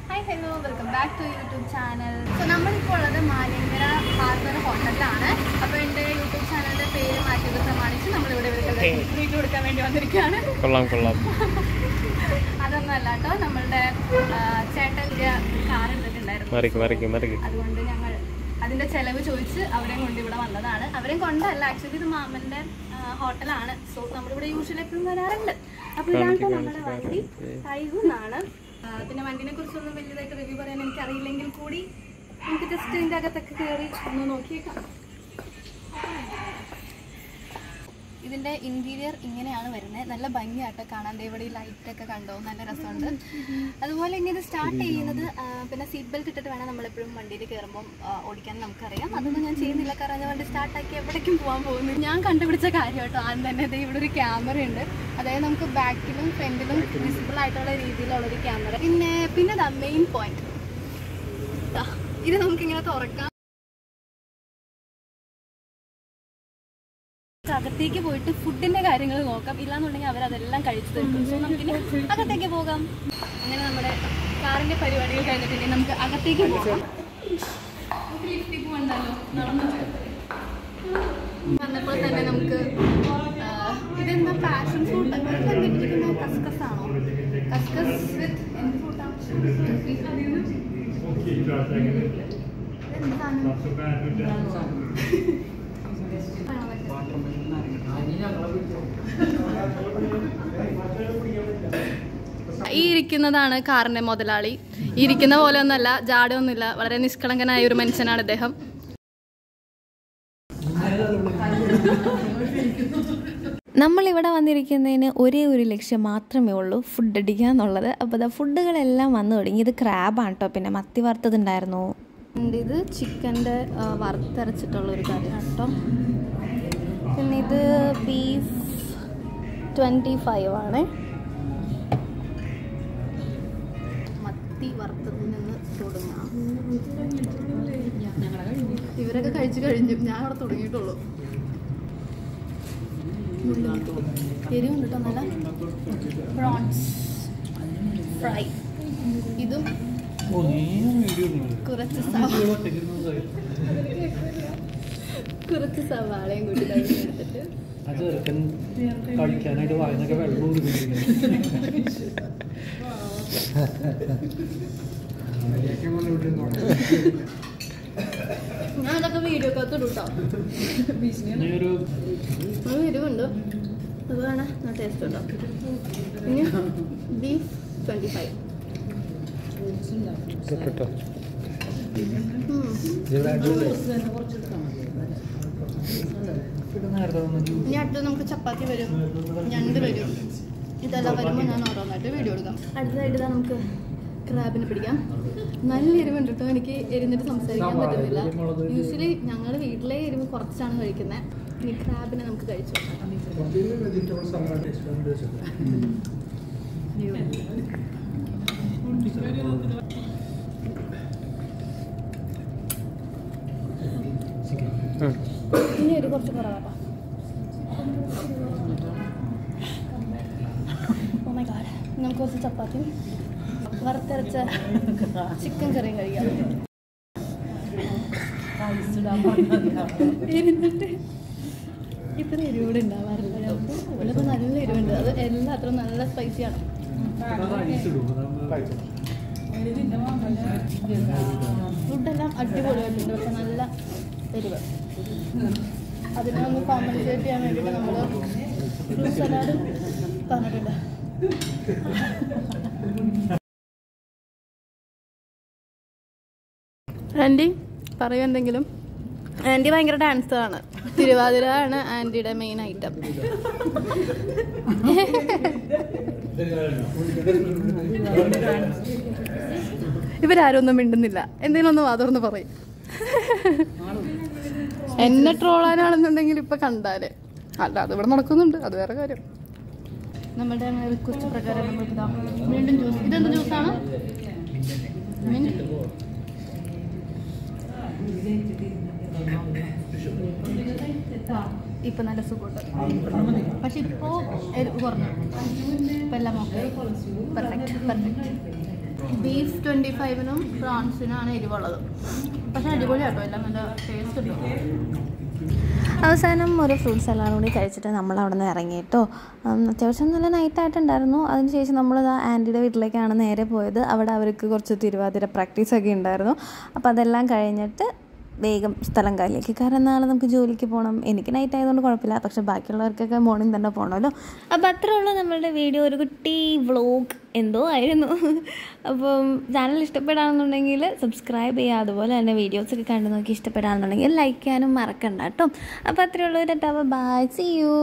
Hi, hello, welcome back to YouTube channel. So, നമ്മളിപ്പോൾ ഉള്ളത് Maliankara harbour ഹോട്ടലിലാണ്. അപ്പോൾ എൻ്റെ യൂട്യൂബ് ചാനലിൻ്റെ പേര് മാറ്റിയത് പ്രമാണിച്ച് നമ്മളിവിടെ റിവ്യൂ കൊടുക്കാൻ വേണ്ടി വന്നിരിക്കുകയാണ്. കൊള്ളാം. അതൊന്നുമല്ല കേട്ടോ, നമ്മളുടെ ചേട്ടൻ്റെ കാർ എടുത്തിട്ടുണ്ടായിരുന്നു. അതുകൊണ്ട് ഞങ്ങൾ അതിൻ്റെ ചിലവ് ചോദിച്ച് അവരെയും കൊണ്ട് ഇവിടെ വന്നതാണ്. അവരെയും കൊണ്ടല്ല, ആക്ച്വലി ഇത് മാമൻ്റെ ഹോട്ടലാണ്. സോ നമ്മളിവിടെ യൂഷ്വലി എപ്പോഴും വരാറുണ്ട്. അപ്പോൾ ഇതാണ് നമ്മുടെ വണ്ടി, ടൈഗൂന്നാണ്. പിന്നെ വണ്ടിനെ കുറിച്ചൊന്നും വലിയതായിട്ട് റിവ്യൂ പറയാൻ എനിക്ക് അറിയില്ലെങ്കിൽ കൂടി നമുക്ക് ജസ്റ്റ് ഇതിൻ്റെ അകത്തൊക്കെ കയറി ഒന്ന് നോക്കിയേക്കാം. ഇതിൻ്റെ ഇൻറ്റീരിയർ ഇങ്ങനെയാണ് വരുന്നത്. നല്ല ഭംഗിയായിട്ട് കാണാൻ. ഇവിടെ ഈ ലൈറ്റൊക്കെ കണ്ടോ, നല്ല രസമുണ്ട്. അതുപോലെ ഇനി ഇത് സ്റ്റാർട്ട് ചെയ്യുന്നത് പിന്നെ സീറ്റ് ബെൽറ്റ് ഇട്ടിട്ട് വേണം നമ്മളെപ്പോഴും വണ്ടിയിൽ കയറുമ്പം ഓടിക്കാൻ നമുക്കറിയാം. അതൊന്നും ഞാൻ ചെയ്യുന്നില്ല, കാരണം ഞാൻ വണ്ടി സ്റ്റാർട്ടാക്കി എവിടേക്കും പോകാൻ പോകുന്നു. ഞാൻ കണ്ടുപിടിച്ച കാര്യം കേട്ടോ. ആദ്യം തന്നെ ഇവിടെ ഒരു ക്യാമറ ഉണ്ട്. അതായത് നമുക്ക് ബാക്കിലും ഫ്രണ്ടിലും വിസിബിൾ ആയിട്ടുള്ള രീതിയിലുള്ളൊരു ക്യാമറ. പിന്നെ ദ മെയിൻ പോയിന്റ്, ഇത് നമുക്കിങ്ങനെ തുറക്കാം. അകത്തേക്ക് പോയിട്ട് ഫുഡിന്റെ കാര്യങ്ങൾ നോക്കാം. ഇല്ലാന്നുണ്ടെങ്കിൽ അവരതെല്ലാം കഴിച്ചു തീർക്കും. സോ നമുക്കിനി അകത്തേക്ക് പോകാം. അങ്ങനെ നമ്മുടെ കാറിന്റെ പരിപാടികൾ കഴിഞ്ഞിട്ടുണ്ടെങ്കിൽ നമുക്ക് അകത്തേക്ക് പോകാം. നമുക്ക് ലിഫ്റ്റിലേക്ക് പോകണ്ടല്ലോ, നടന്നു വന്നപ്പോൾ തന്നെ നമുക്ക് ഇതെന്താ പാഷൻ ഫ്രൂട്ട് എന്തിരിക്കുന്ന കസ്കസ് ആണോ? കസ്കസ് വിത്ത് എന്ത് ഫ്രൂട്ടാണ്? ഈ ഇരിക്കുന്നതാണ് കാറിന്റെ മുതലാളി. ഇരിക്കുന്ന പോലെ ഒന്നല്ല, ജാടയൊന്നുമില്ല, വളരെ നിഷ്കളങ്കനായ ഒരു മനുഷ്യനാണ് ഇദ്ദേഹം. നമ്മളിവിടെ വന്നിരിക്കുന്നതിന് ഒരേ ഒരു ലക്ഷ്യം മാത്രമേ ഉള്ളൂ, ഫുഡ് അടിക്കുക എന്നുള്ളത്. അപ്പോൾ അത് ഫുഡുകളെല്ലാം വന്നു തുടങ്ങി. ഇത് ക്രാബാണ് കേട്ടോ, പിന്നെ മത്തി വറുത്തതുണ്ടായിരുന്നു. ഇത് ചിക്കൻ്റെ വറുത്തരച്ചിട്ടുള്ളൊരു കറിയാണ് കേട്ടോ. പിന്നെ ഇത് ബീഫ് 25 ആണ്. മത്തി വറുത്തതിൽ നിന്ന് തുടങ്ങാം. ഇവരൊക്കെ കഴിച്ചു കഴിഞ്ഞു, ഞാൻ അവിടെ തുടങ്ങിയിട്ടുള്ളൂ. എരിവുണ്ട് കേട്ടോ നല്ല. പ്രോൺസ് ഫ്രൈ, ഇതും കുറച്ച് സവാളയും കൂടി എടുത്തിട്ട് കഴിക്കാനായിട്ട് വായനൊക്കെ വെള്ളം ഞാൻ അതൊക്കെ വീഡിയോ ഒക്കെ ഇട്ടോ. എരിവുണ്ട്, അതുമാണ് ഞാൻ ടേസ്റ്റ് ഉണ്ടോ. ഇനി ബീഫ് 25. ഇനി അടുത്ത് നമുക്ക് ചപ്പാത്തി വരും, ഞണ്ട് വരും. ഇതെല്ലാം വരുമ്പോൾ ഞാൻ ഓരോന്നായിട്ട് വീഡിയോ എടുക്കാം. അടുത്തതായിട്ട് ഇതാ നമുക്ക് ക്രാബിനെ പിടിക്കാം. നല്ല എരിവുണ്ട് കേട്ടോ, എനിക്ക് എരിഞ്ഞിട്ട് സംസാരിക്കാൻ പറ്റുന്നില്ല. യൂഷ്വലി ഞങ്ങൾ വീട്ടിലെ എരിവ് കുറച്ചാണ് കഴിക്കുന്നത്. ഇനി ക്രാബിനെ നമുക്ക് കഴിച്ചു. ഇനി ഒരു കുറച്ച് കുറവാട്ടോ. നമുക്ക് കുറച്ച് ചപ്പാത്തിയും വറുത്തരച്ച ചിക്കൻ കറിയും കഴിക്കാം. ഇരുന്നിട്ട് ഇത്ര എരിവൂടെ ഉണ്ടാവാറില്ല. അതിലിപ്പോൾ നല്ല എരിവുണ്ട്, അത് എല്ലാത്തിനും നല്ല സ്പൈസിയാണ്. ഫുഡെല്ലാം അടിപൊളിയായിട്ടുണ്ട്, പക്ഷെ നല്ല എരിവ്. അതിനെ ഒന്ന് കോമ്പൻസേറ്റ് ചെയ്യാൻ വേണ്ടിയിട്ട് നമ്മൾ ഫ്രൂട്ട് സലാഡ് പറഞ്ഞിട്ടുണ്ട്. ആൻറ്റി പറയൂ എന്തെങ്കിലും. ആൻറ്റി ഭയങ്കര ഡാൻസറാണ്. തിരുവാതിര ആണ് ആൻറ്റിയുടെ മെയിൻ ഐറ്റം. ഇവരാരും ഒന്നും മിണ്ടുന്നില്ല. എന്തെങ്കിലും ഒന്ന് വാതോർന്ന് പറയും. എന്നെ ട്രോളാനാണെന്നുണ്ടെങ്കിൽ ഇപ്പൊ കണ്ടാല് അല്ല, അത് ഇവിടെ നടക്കുന്നുണ്ട്, അത് വേറെ കാര്യം. നമ്മുടെ റിക്വസ്റ്റ് പ്രകാരം നമ്മൾക്ക് വീണ്ടും ജ്യൂസ്. ഇതെന്ത് ജ്യൂസാണ്? ഇപ്പൊ നല്ല സുഖമുണ്ട്, പക്ഷെ ഇപ്പോ കുറഞ്ഞു. ഇപ്പൊ എല്ലാം ഓക്കെ, പെർഫെക്റ്റ്. ബീഫ് 25-നും പ്രോൺസിനാണ് എരിവുള്ളത്. പക്ഷെ അടിപൊളിയാട്ടോ, എല്ലാം നല്ല ടേസ്റ്റ് ഉണ്ട്. അവസാനം ഒരു ഫ്രൂട്ട് സലാഡ് കൂടി കഴിച്ചിട്ട് നമ്മൾ അവിടെ നിന്ന് ഇറങ്ങി കേട്ടോ. അത്യാവശ്യം നല്ല നൈറ്റായിട്ടുണ്ടായിരുന്നു. അതിനുശേഷം നമ്മൾ ആൻറ്റിയുടെ വീട്ടിലേക്കാണ് നേരെ പോയത്. അവിടെ അവർക്ക് കുറച്ച് തിരുവാതിര പ്രാക്ടീസൊക്കെ ഉണ്ടായിരുന്നു. അപ്പോൾ അതെല്ലാം കഴിഞ്ഞിട്ട് വേഗം സ്ഥലം കാലിലേക്ക്. കാരണം നാളെ നമുക്ക് ജോലിക്ക് പോകണം. എനിക്ക് നൈറ്റ് ആയതുകൊണ്ട് കുഴപ്പമില്ല, പക്ഷെ ബാക്കിയുള്ളവർക്കൊക്കെ മോർണിംഗ് തന്നെ പോകണമല്ലോ. അപ്പോൾ അത്രേ ഉള്ളൂ നമ്മളുടെ വീഡിയോ. ഒരു കുട്ടി വ്ളോഗ് എന്തോ ആയിരുന്നു. അപ്പം ചാനൽ ഇഷ്ടപ്പെടാണെന്നുണ്ടെങ്കിൽ സബ്സ്ക്രൈബ് ചെയ്യുക. അതുപോലെ തന്നെ വീഡിയോസൊക്കെ കണ്ടു നോക്കി ഇഷ്ടപ്പെടാണെന്നുണ്ടെങ്കിൽ ലൈക്ക് ചെയ്യാനും മറക്കണ്ട കേട്ടോ. അപ്പോൾ അത്രേ ഉള്ളൂ. Bye, see U.